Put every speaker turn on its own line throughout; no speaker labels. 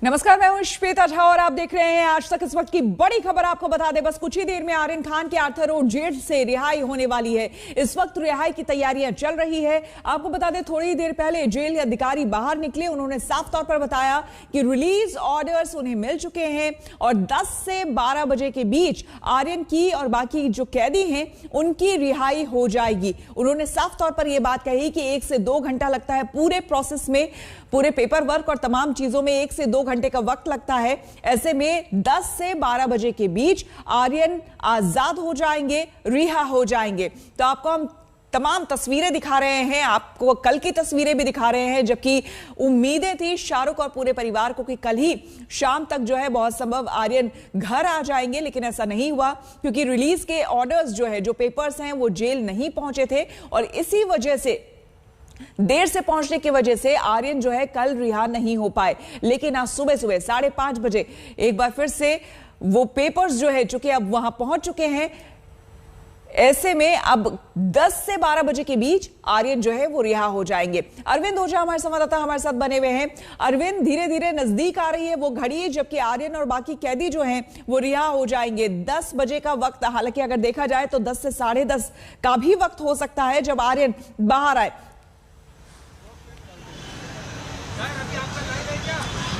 नमस्कार, मैं हूं श्वेता झा और आप देख रहे हैं आज तक। इस वक्त की बड़ी खबर आपको बता दें, बस कुछ ही देर में आर्यन खान के आर्थर रोड जेल से रिहाई होने वाली है। इस वक्त रिहाई की तैयारियां चल रही है। आपको बता दें, थोड़ी देर पहले जेल अधिकारी बाहर निकले, उन्होंने साफ तौर पर बताया कि रिलीज ऑर्डर्स उन्हें मिल चुके हैं और 10 से 12 बजे के बीच आर्यन की और बाकी जो कैदी हैं उनकी रिहाई हो जाएगी। उन्होंने साफ तौर पर यह बात कही कि 1 से 2 घंटा लगता है पूरे प्रोसेस में, पूरे पेपर वर्क और तमाम चीजों में 1 से 2 घंटे का वक्त लगता है। ऐसे में 10 से 12 बजे के बीच आर्यन आजाद हो जाएंगे, रिहा हो जाएंगे। तो आपको हम तमाम तस्वीरें दिखा रहे हैं, आपको कल की तस्वीरें भी दिखा रहे हैं, जबकि उम्मीदें थी शाहरुख और पूरे परिवार को कि कल ही शाम तक जो है बहुत संभव आर्यन घर आ जाएंगे, लेकिन ऐसा नहीं हुआ क्योंकि रिलीज के ऑर्डर्स जो है, जो पेपर्स हैं, वो जेल नहीं पहुंचे थे और इसी वजह से, देर से पहुंचने की वजह से आर्यन जो है कल रिहा नहीं हो पाए। लेकिन आज सुबह 5:30 बजे एक बार फिर से वो पेपर्स जो है चूंकि अब वहां पहुंच चुके हैं, ऐसे में अब 10 से 12 बजे के बीच आर्यन जो है वो रिहा हो जाएंगे। अरविंद ओझा हमारे संवाददाता हमारे साथ बने हुए हैं। अरविंद, धीरे धीरे नजदीक आ रही है वो घड़ी जबकि आर्यन और बाकी कैदी जो हैं वो रिहा हो जाएंगे। 10 बजे का वक्त, हालांकि अगर देखा जाए तो 10 से 10:30 का भी वक्त हो सकता है जब आर्यन बाहर आए।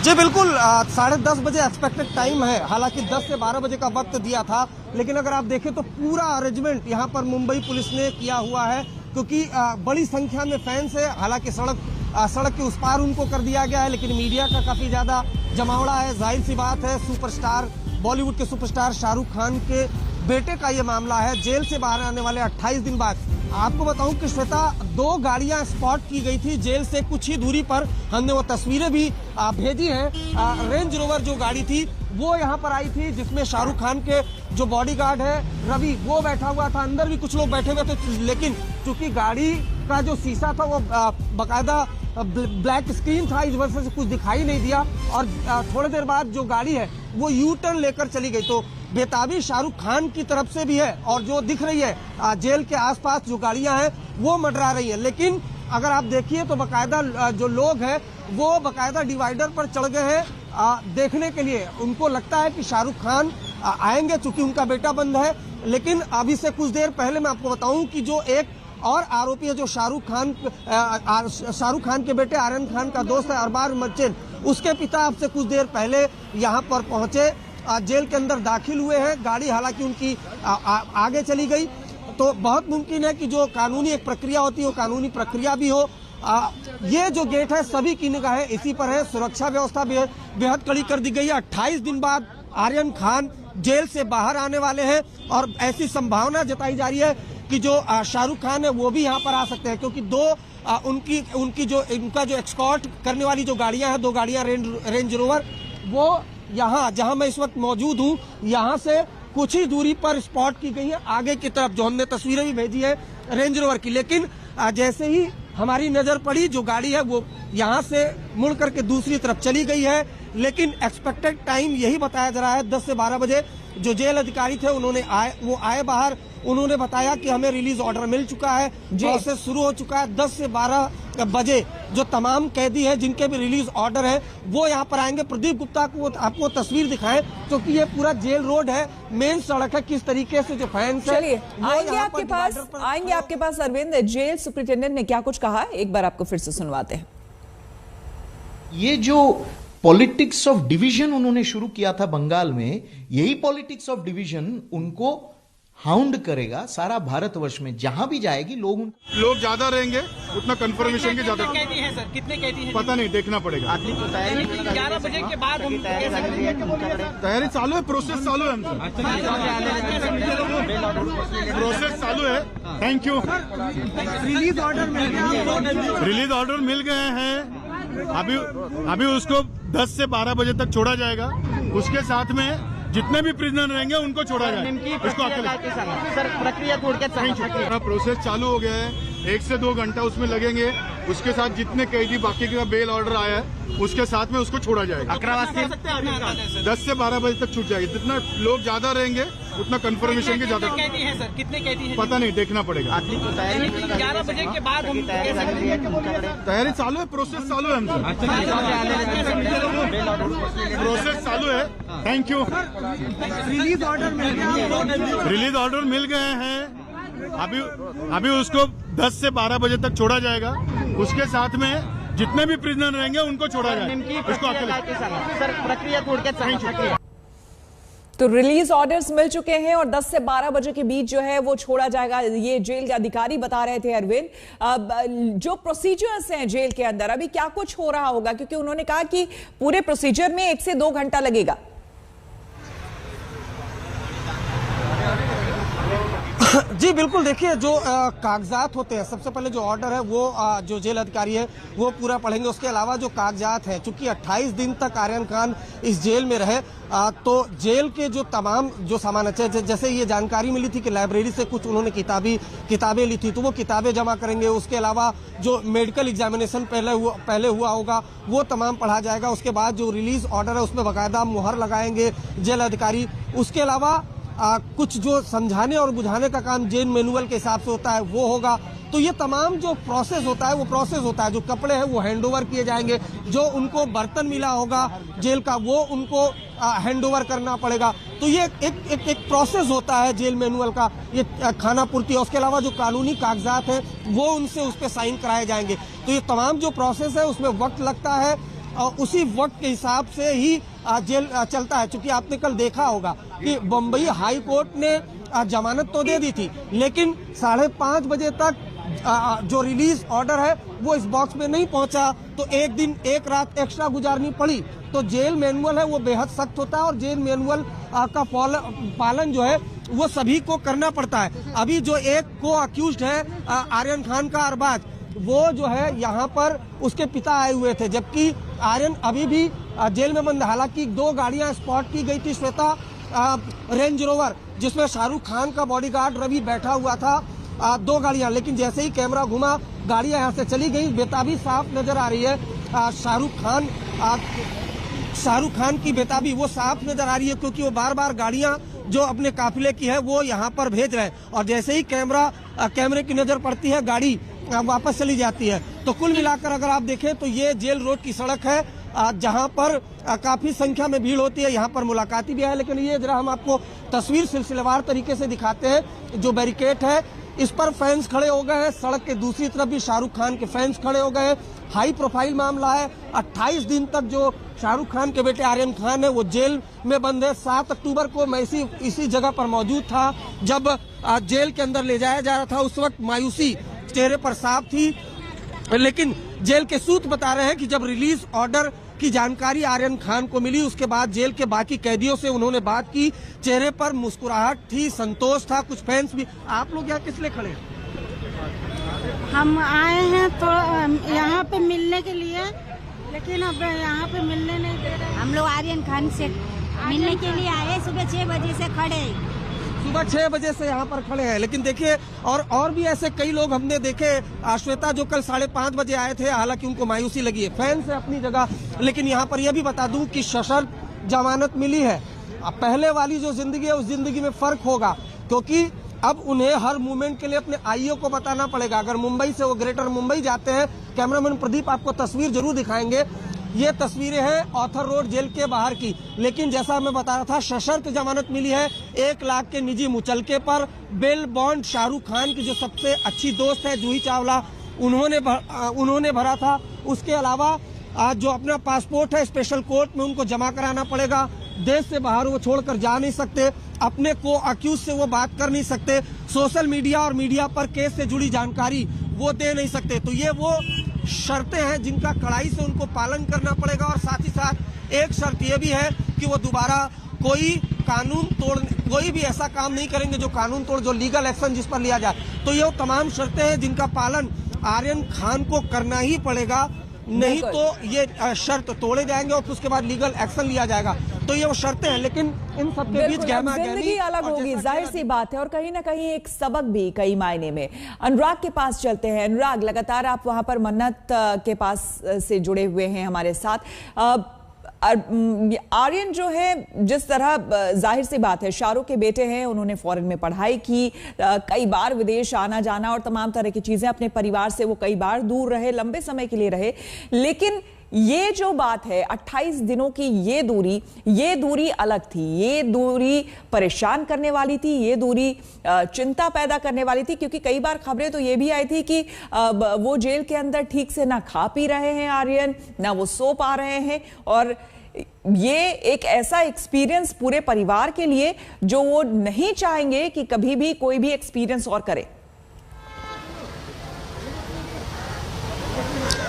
जी बिल्कुल, 10:30 बजे एक्सपेक्टेड टाइम है। हालांकि 10 से 12 बजे का वक्त दिया था, लेकिन अगर आप देखें तो पूरा अरेंजमेंट यहाँ पर मुंबई पुलिस ने किया हुआ है क्योंकि बड़ी संख्या में फैंस है। हालांकि सड़क के उस पार उनको कर दिया गया है, लेकिन मीडिया का काफी ज्यादा जमावड़ा है। जाहिर सी बात है, सुपरस्टार, बॉलीवुड के सुपरस्टार शाहरुख खान के बेटे का ये मामला है। जेल से बाहर आने वाले 28 दिन बाद आपको बताऊं कि श्वेता, 2 गाड़ियां स्पॉट की गई थी जेल से कुछ ही दूरी पर। हमने वो तस्वीरें भी भेजी हैं। रेंज रोवर जो गाड़ी थी वो यहाँ पर आई थी, जिसमें शाहरुख खान के जो बॉडीगार्ड है रवि, वो बैठा हुआ था। अंदर भी कुछ लोग बैठे हुए थे, लेकिन चूंकि गाड़ी का जो शीशा था वो बाकायदा ब्लैक स्क्रीन था, इस वजह से कुछ दिखाई नहीं दिया। और थोड़ी देर बाद जो गाड़ी है वो यू टर्न लेकर चली गई। तो बेताबी शाहरुख खान की तरफ से भी है और जो दिख रही है जेल के आसपास जो गाड़ियां हैं वो मंडरा रही है। लेकिन अगर आप देखिए तो बाकायदा जो लोग हैं वो बाकायदा डिवाइडर पर चढ़ गए हैं देखने के लिए। उनको लगता है कि शाहरुख खान आएंगे, चूंकि उनका बेटा बंद है। लेकिन अभी से कुछ देर पहले मैं आपको बताऊं कि जो एक और आरोपी है, जो शाहरुख खान के बेटे आर्यन खान का दोस्त है अरबाज मर्चेंट, उसके पिता अब से कुछ देर पहले यहाँ पर पहुंचे, जेल के अंदर दाखिल हुए हैं। गाड़ी हालांकि उनकी आगे चली गई। तो बहुत मुमकिन है कि जो कानूनी एक प्रक्रिया होती है वो कानूनी प्रक्रिया भी हो। ये जो गेट है सभी की निगाहें इसी पर है। सुरक्षा व्यवस्था बेहद कड़ी कर दी गई है। 28 दिन बाद आर्यन खान जेल से बाहर आने वाले हैं और ऐसी संभावना जताई जा रही है कि जो शाहरुख खान है वो भी यहाँ पर आ सकते हैं, क्योंकि उनका जो एक्सकॉर्ट करने वाली जो गाड़ियां हैं, 2 गाड़ियां रेंज रोवर, वो यहाँ जहाँ मैं इस वक्त मौजूद हूँ यहाँ से कुछ ही दूरी पर स्पॉट की गई है आगे की तरफ, जो हमने तस्वीरें भी भेजी है रेंज रोवर की। लेकिन जैसे ही हमारी नजर पड़ी, जो गाड़ी है वो यहाँ से मुड़ करके दूसरी तरफ चली गई है। लेकिन एक्सपेक्टेड टाइम यही बताया जा रहा है 10 से 12 बजे। जो जेल अधिकारी थे वो आए बाहर, उन्होंने बताया कि हमें रिलीज ऑर्डर मिल चुका है, प्रोसेस शुरू हो चुका है। 10 से 12 बजे जो तमाम कैदी हैं जिनके भी रिलीज ऑर्डर है वो यहाँ पर आएंगे। प्रदीप गुप्ता को आपको तस्वीर दिखाएं, क्योंकि ये पूरा जेल रोड है, मेन सड़क है, किस तरीके से जो फैंस है
आएंगे आपके पास। अरविंद, जेल सुपरिटेंडेंट ने क्या कुछ कहा, एक बार आपको फिर से सुनवाते हैं।
ये जो पॉलिटिक्स ऑफ डिवीजन उन्होंने शुरू किया था बंगाल में, यही पॉलिटिक्स ऑफ डिवीजन उनको हाउंड करेगा सारा भारतवर्ष में। जहां भी जाएगी लोग
ज्यादा रहेंगे, उतना कंफर्मेशन के ज्यादा।
कैदी हैं सर, कितने कैदी हैं?
पता नहीं, देखना पड़ेगा।
11 बजे के बाद
तैयारी चालू है, प्रोसेस चालू है, प्रोसेस चालू है। Thank you.
रिलीज
ऑर्डर मिल गए हैं। अभी उसको 10 से 12 बजे तक छोड़ा जाएगा। उसके साथ में जितने भी प्रिजनर रहेंगे उनको छोड़ा जाएगा। उसको
सर प्रक्रिया
प्रोसेस चालू हो गया है। 1 से 2 घंटा उसमें लगेंगे। उसके साथ जितने कैदी बाकी का बेल ऑर्डर आया है उसके साथ में उसको छोड़ा जाएगा।
11 बजे
10 से 12 बजे तक छूट जाएगी। जितना लोग ज्यादा रहेंगे उतना कंफर्मेशन की ज्यादा
कैदी हैं सर, कितने कैदी हैं?
पता नहीं, देखना पड़ेगा।
11 बजे के बाद हम
तैयारी चालू है, प्रोसेस चालू है हमसे, प्रोसेस चालू है। Thank you.
रिलीज
ऑर्डर मिल गए हैं। अभी उसको 10 से 12 बजे तक छोड़ा जाएगा। उसके साथ में जितने भी प्रिजनर रहेंगे उनको छोड़ा जाएगा। इसको
सर प्रक्रिया थोडक्यात
तो रिलीज ऑर्डर्स मिल चुके हैं और 10 से 12 बजे के बीच जो है वो छोड़ा जाएगा, ये जेल के अधिकारी बता रहे थे अरविंद। अब जो प्रोसीजर्स हैं जेल के अंदर, अभी क्या कुछ हो रहा होगा, क्योंकि उन्होंने कहा कि पूरे प्रोसीजर में 1 से 2 घंटा लगेगा।
जी बिल्कुल, देखिए जो कागजात होते हैं, सबसे पहले जो ऑर्डर है वो जो जेल अधिकारी है वो पूरा पढ़ेंगे। उसके अलावा जो कागजात हैं, चूंकि 28 दिन तक आर्यन खान इस जेल में रहे, तो जेल के जो तमाम जो सामान है, जैसे ये जानकारी मिली थी कि लाइब्रेरी से कुछ उन्होंने किताबें ली थी, तो वो किताबें जमा करेंगे। उसके अलावा जो मेडिकल एग्जामिनेशन पहले हुआ होगा वो तमाम पढ़ा जाएगा। उसके बाद जो रिलीज ऑर्डर है उसमें बाकायदा मुहर लगाएंगे जेल अधिकारी। उसके अलावा कुछ जो समझाने और बुझाने का काम जेल मैनुअल के हिसाब से होता है वो होगा। तो ये तमाम जो प्रोसेस होता है वो प्रोसेस होता है। जो कपड़े हैं वो हैंडओवर किए जाएंगे, जो उनको बर्तन मिला होगा जेल का वो उनको हैंडओवर करना पड़ेगा। तो ये एक प्रोसेस होता है जेल मैनुअल का, ये खाना पूर्ति। उसके अलावा जो कानूनी कागजात हैं वो उनसे उस पर साइन कराए जाएंगे। तो ये तमाम जो प्रोसेस है उसमें वक्त लगता है और उसी वक्त के हिसाब से ही जेल चलता है। क्योंकि आपने कल देखा होगा कि बम्बई हाई कोर्ट ने जमानत तो दे दी थी, लेकिन 5:30 बजे तक जो रिलीज ऑर्डर है वो इस बॉक्स में नहीं पहुंचा, तो एक रात एक्स्ट्रा गुजारनी पड़ी। तो जेल मैनुअल है वो बेहद सख्त होता है और जेल मैनुअल का पालन जो है वो सभी को करना पड़ता है। अभी जो एक को अक्यूज्ड है आर्यन खान का अरबाज, वो जो है यहाँ पर उसके पिता आए हुए थे, जबकि आर्यन अभी भी जेल में बंद। हालांकि 2 गाड़ियां स्पॉट की गई थी, श्वेता रेंज रोवर जिसमें शाहरुख खान का बॉडीगार्ड रवि बैठा हुआ था, 2 गाड़ियां, लेकिन जैसे ही कैमरा घुमा गाड़ियां यहाँ से चली गई। बेताबी साफ नजर आ रही है। शाहरुख खान की बेताबी वो साफ नजर आ रही है, क्योंकि वो बार गाड़ियां जो अपने काफिले की है वो यहाँ पर भेज रहे हैं और जैसे ही कैमरे की नजर पड़ती है गाड़ी वापस चली जाती है। तो कुल मिलाकर अगर आप देखें तो ये जेल रोड की सड़क है जहां पर काफी संख्या में भीड़ होती है। यहाँ पर मुलाकाती भी है, लेकिन ये जरा हम आपको तस्वीर सिलसिलेवार तरीके से दिखाते हैं। जो बैरिकेड है इस पर फैंस खड़े हो गए हैं, सड़क के दूसरी तरफ भी शाहरुख खान के फैंस खड़े हो गए हैं। हाई प्रोफाइल मामला है। 28 दिन तक जो शाहरुख खान के बेटे आर्यन खान है वो जेल में बंद है। 7 अक्टूबर को मैं इसी जगह पर मौजूद था जब जेल के अंदर ले जाया जा रहा था। उस वक्त मायूसी चेहरे पर साफ थी, लेकिन जेल के सूत्र बता रहे हैं कि जब रिलीज ऑर्डर की जानकारी आर्यन खान को मिली उसके बाद जेल के बाकी कैदियों से उन्होंने बात की, चेहरे पर मुस्कुराहट थी, संतोष था। कुछ फैंस भी। आप लोग यहाँ किस लिए खड़े हैं?
हम आए हैं तो यहाँ पे मिलने के लिए, लेकिन अब यहाँ पे मिलने नहीं दे रहे।
हम लोग आर्यन खान से मिलने के लिए आए, सुबह 6 बजे से खड़े।
सुबह 6 बजे से यहाँ पर खड़े हैं, लेकिन देखिए और भी ऐसे कई लोग हमने देखे। श्वेता जो कल 5:30 बजे आए थे, हालांकि उनको मायूसी लगी है। फैंस है अपनी जगह, लेकिन यहाँ पर यह भी बता दूं कि सशर्त जमानत मिली है। पहले वाली जो जिंदगी है उस जिंदगी में फर्क होगा, क्योंकि अब उन्हें हर मूवमेंट के लिए अपने आईओ को बताना पड़ेगा। अगर मुंबई से वो ग्रेटर मुंबई जाते हैं, कैमरामैन प्रदीप आपको तस्वीर जरूर दिखाएंगे। ये तस्वीरें हैं ऑथर रोड जेल के बाहर की, लेकिन जैसा मैं बता रहा था सशर्त जमानत मिली है 1 लाख के निजी मुचलके पर। बेल बॉन्ड शाहरुख खान की जो सबसे अच्छी दोस्त है जूही चावला, उन्होंने भरा था। उसके अलावा जो अपना पासपोर्ट है स्पेशल कोर्ट में उनको जमा कराना पड़ेगा। देश से बाहर वो छोड़कर जा नहीं सकते, अपने को अक्यूज से वो बात कर नहीं सकते, सोशल मीडिया और मीडिया पर केस से जुड़ी जानकारी वो दे नहीं सकते। तो ये वो शर्तें हैं जिनका कड़ाई से उनको पालन करना पड़ेगा। और साथ ही साथ एक शर्त ये भी है कि वो दोबारा कोई भी ऐसा काम नहीं करेंगे जो कानून तोड़, जो लीगल एक्शन जिस पर लिया जाए। तो ये तमाम शर्तें हैं जिनका पालन आर्यन खान को करना ही पड़ेगा, नहीं तो ये शर्त तोड़े जाएंगे और उसके बाद लीगल एक्शन लिया जाएगा। तो ये वो शर्तें हैं, लेकिन इन सबके बीच
जिंदगी अलग होगी, जाहिर सी बात है, और कहीं ना कहीं एक सबक भी कई मायने में। अनुराग के पास चलते हैं। अनुराग, लगातार आप वहां पर मन्नत के पास से जुड़े हुए हैं हमारे साथ। आर्यन जो है, जिस तरह जाहिर सी बात है शाहरुख के बेटे हैं, उन्होंने फॉरेन में पढ़ाई की, कई बार विदेश आना जाना और तमाम तरह की चीजें, अपने परिवार से वो कई बार दूर रहे, लंबे समय के लिए रहे। लेकिन ये जो बात है 28 दिनों की, ये दूरी अलग थी, ये दूरी परेशान करने वाली थी, ये दूरी चिंता पैदा करने वाली थी, क्योंकि कई बार खबरें तो ये भी आई थी कि वो जेल के अंदर ठीक से ना खा पी रहे हैं आर्यन, ना वो सो पा रहे हैं, और ये एक ऐसा एक्सपीरियंस पूरे परिवार के लिए जो वो नहीं चाहेंगे कि कभी भी कोई भी एक्सपीरियंस और करे।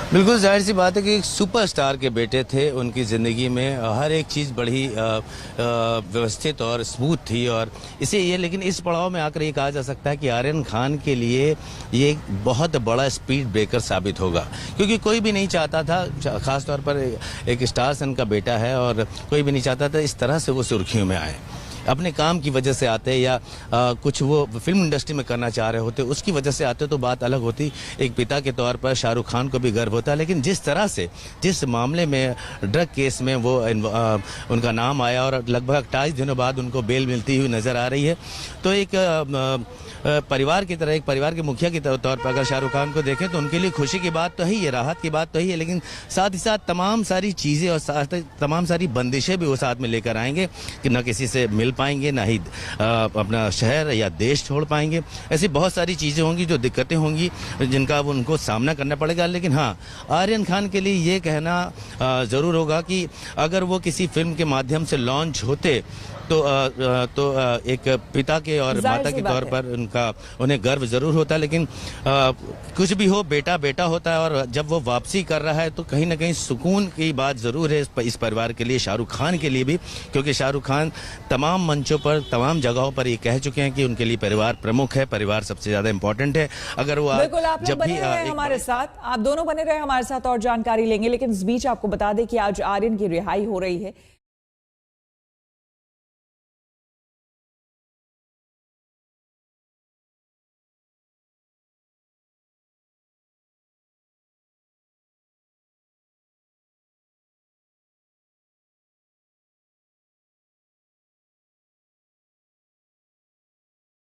बिल्कुल जाहिर सी बात है कि एक सुपरस्टार के बेटे थे, उनकी ज़िंदगी में हर एक चीज़ बड़ी व्यवस्थित और स्मूथ थी, और इसे ये, लेकिन इस पड़ाव में आकर ये कहा जा सकता है कि आर्यन खान के लिए ये एक बहुत बड़ा स्पीड ब्रेकर साबित होगा, क्योंकि कोई भी नहीं चाहता था, ख़ास तौर पर एक स्टार सन का बेटा है, और कोई भी नहीं चाहता था इस तरह से वो सुर्खियों में आए। अपने काम की वजह से आते या कुछ वो फिल्म इंडस्ट्री में करना चाह रहे होते, उसकी वजह से आते तो बात अलग होती, एक पिता के तौर पर शाहरुख खान को भी गर्व होता। लेकिन जिस तरह से, जिस मामले में, ड्रग केस में वो उनका नाम आया और लगभग 28 दिनों बाद उनको बेल मिलती हुई नज़र आ रही है, तो एक परिवार की तरह, एक परिवार के मुखिया के तौर पर अगर शाहरुख खान को देखें तो उनके लिए खुशी की बात तो है, ये राहत की बात तो है, लेकिन साथ ही साथ तमाम सारी चीज़ें और साथ तमाम सारी बंदिशें भी वो साथ में लेकर आएंगे कि न किसी से मिल पाएंगे, ना ही अपना शहर या देश छोड़ पाएंगे। ऐसी बहुत सारी चीज़ें होंगी जो दिक्कतें होंगी जिनका उनको सामना करना पड़ेगा। लेकिन हाँ, आर्यन खान के लिए ये कहना ज़रूर होगा कि अगर वो किसी फिल्म के माध्यम से लॉन्च होते तो एक पिता के और माता के तौर पर उन्हें गर्व जरूर होता। लेकिन कुछ भी हो, बेटा बेटा होता है, और जब वो वापसी कर रहा है तो कहीं ना कहीं सुकून की बात जरूर है इस परिवार के लिए, शाहरुख खान के लिए भी, क्योंकि शाहरुख खान तमाम मंचों पर, तमाम जगहों पर ये कह चुके हैं कि उनके लिए परिवार प्रमुख है, परिवार सबसे ज्यादा इंपॉर्टेंट है। अगर वो
बिल्कुल, आप लोग बने रहे हमारे साथ, आप दोनों बने रहे हमारे साथ और जानकारी लेंगे। लेकिन इस बीच आपको बता दें कि आज आर्यन की रिहाई हो रही है।